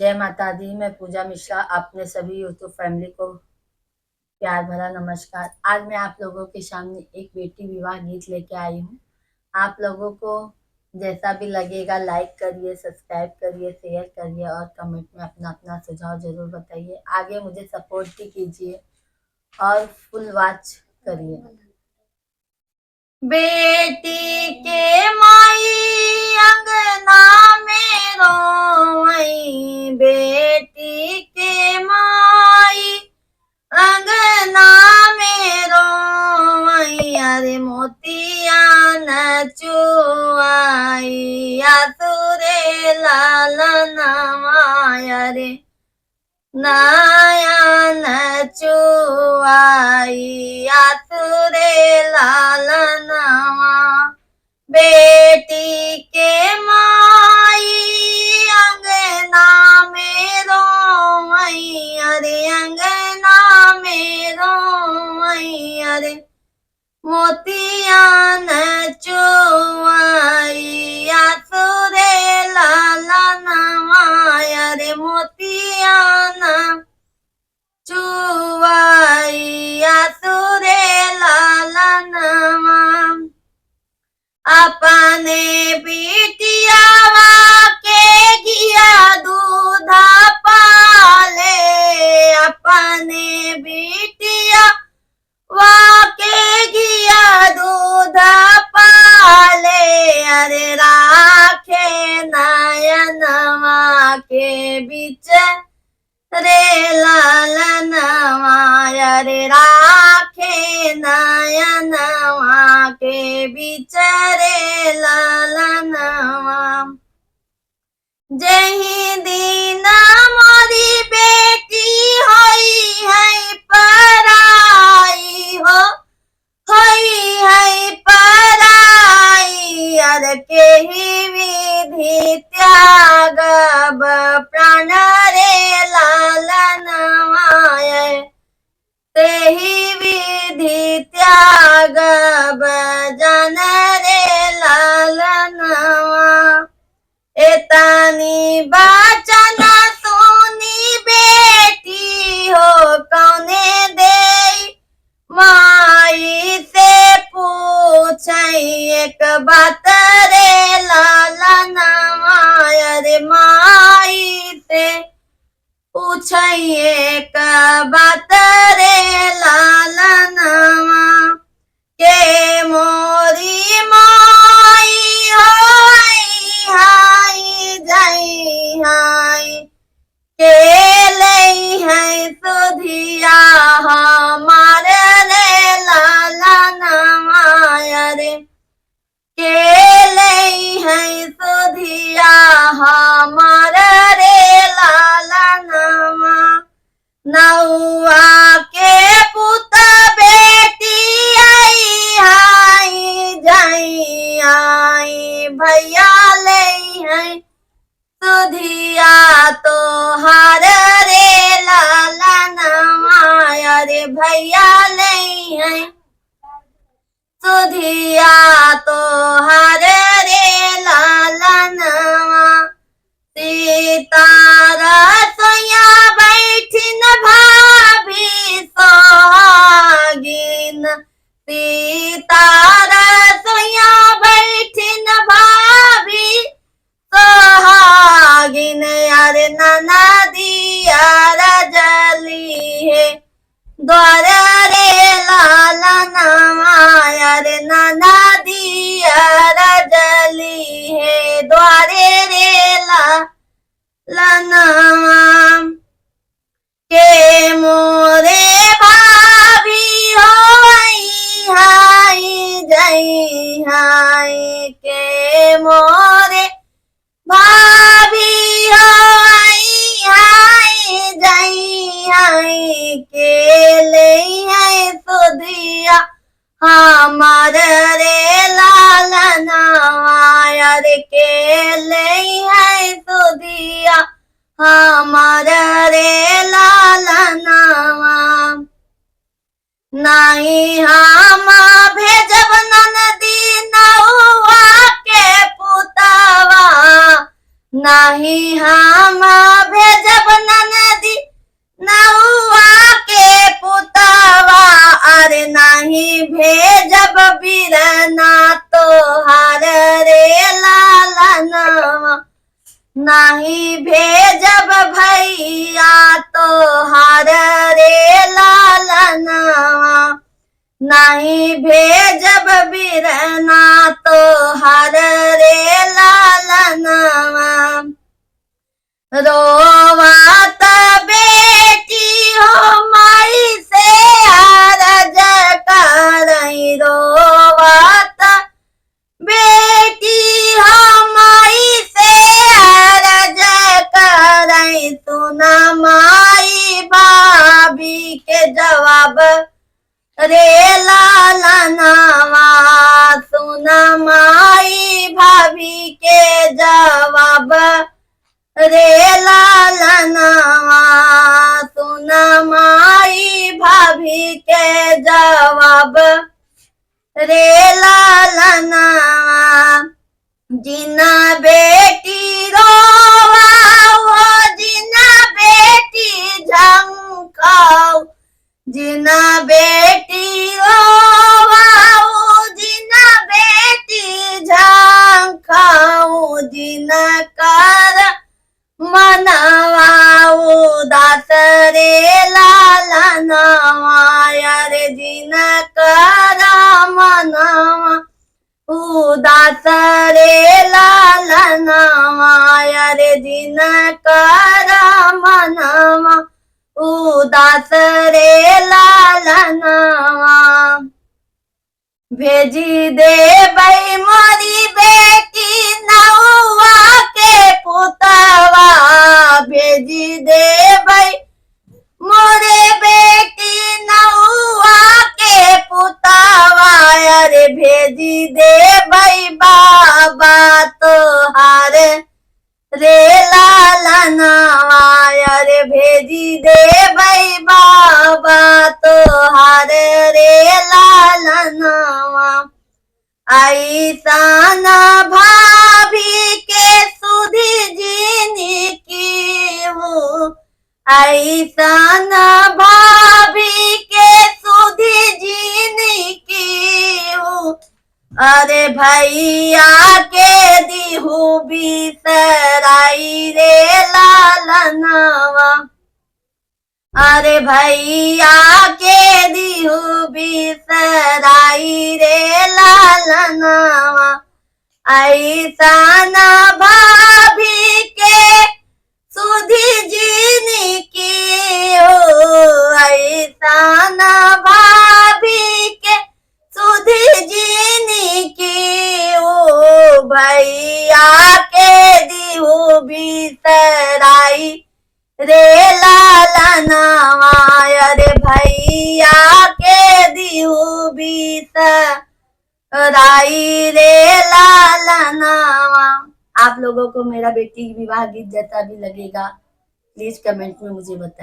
जय माता दी। मैं पूजा मिश्रा अपने सभी यूट्यूब फैमिली को प्यार भरा नमस्कार। आज मैं आप लोगों के सामने एक बेटी विवाह गीत लेके आई हूँ। आप लोगों को जैसा भी लगेगा लाइक करिए, सब्सक्राइब करिए, शेयर करिए और कमेंट में अपना अपना सुझाव जरूर बताइए। आगे मुझे सपोर्ट भी कीजिए और फुल वॉच करिए। बेटी के माई अंगना में रोई, बेटी के माई अंगना में रोई, अरे मोतिया न चुआई आसुरे लालनवाया रे नयन चुआई आसुरे लालनवा। बेटी के माई अंगना में रोई, अरे अंगना में रोई, अरे मोतिया न चुआई आसुरे लालनवा, अरे मोतिया न चुआई आसुरे लालनवा। अपने बिटियावा के घिया दूधा पाले, अपने बिटिया वाके घिया दूधा पाले, अरे राखे नयनवा के बीच रे लालनवा, अरे राखे नयनवा के बीच रे लालनवा। जही दिन मोरी बेटी होई है पराई हो, होई है पराई, अर के ही विधि त्यागब प्राण रे लालनवा, तेहि विधि त्यागब जन रे लालनवा। एतनी बचन सुनी बेटी हो कौने दे माई से पूछ एक बात रे लालनवा, अरे माई से पूछ एक बात रे लालनवा। के मोरी माई होई हाई जाई हाई, के लई है सुधिया हमार रे लालनवा, अरे के लई है सुधिया हमार रे लालनवा। नौआ के पुत बेटी आई हाई जाई आई, भैया ले है सुधिया तो हार रे लालनवा, अरे भैया ले है सुधिया तो हार रे लालनवा। सीतारा सोया बैठिन भाभी सोहागिन, सीतारा सोया बैठिन भाभी सोहागिन, अरे ननदिया रजली है द्वार रे लालनवा, अरे ननदिया रजली है द्वारे रे लालनवा। के मोरे भाभी होई हाई जाई हाई, के मोरे भाभी होई हाई जाई हाई, के ले है सुधिया हमार रे लालनवा, अरे के ले है सुधिया हमार रे लालनवा। नहीं हम भेजब ननदी नौआ के पुतवा, नाही हम भेजब ननदी नौआ के पुतवा, अरे नहीं भेजब बिरना तोहार रे लालनवा, नहीं भेजब भैया तोहार रे लालनवा, नहीं भेजब बिरना तोहार रे लालनवा। रोवात बेटी हो माई से अरज करई, रोवात बेटी हो माई से अरज करई, सुना माई भाभी के जवाब रे लालनवा, सुना माई भाभी के जवाब रे लालनवा, सुना माई भाभी के जवाब रे लालनवा। जिना बेटी रोवा हो जिना बेटी झंकाओ, जिना बेटी रोवा हो जिना बेटी झंकाओ, जिना कर मनवा उदास रे लालनवा, अरे जिना कर मनवा उदास रे लालनवा, अरे जिना कर मनवा उदास रे लालनवा। भेजी देबै मोरी बेटी नौआ के पुतवा, भेजी देबै मोरे बेटी नौआ के पुतवा, अरे भेजी देबै बाबा तोहार रे लालनवा, अरे भेजी देबै बाबा तोहार रे लालनवा। ऐसन भाभी के सुधी जीनी की हूँ, ऐसन भाभी के सुधी जीनी की हूँ, अरे भैया के दिहू बिसराई रे लालनवा, अरे भैया के दिहू बिसराई रे लालनवा। ऐसन भाभी के सुधी जीनी की हो, ऐसन भाभी के सुधी जीनी की हो, भैया के दिहू बिसराई रे लालनवा, अरे भैया के दिहू बिसराई रे लालनवा। आप लोगों को मेरा बेटी विवाह गीत जैसा भी लगेगा प्लीज कमेंट में मुझे बताएं।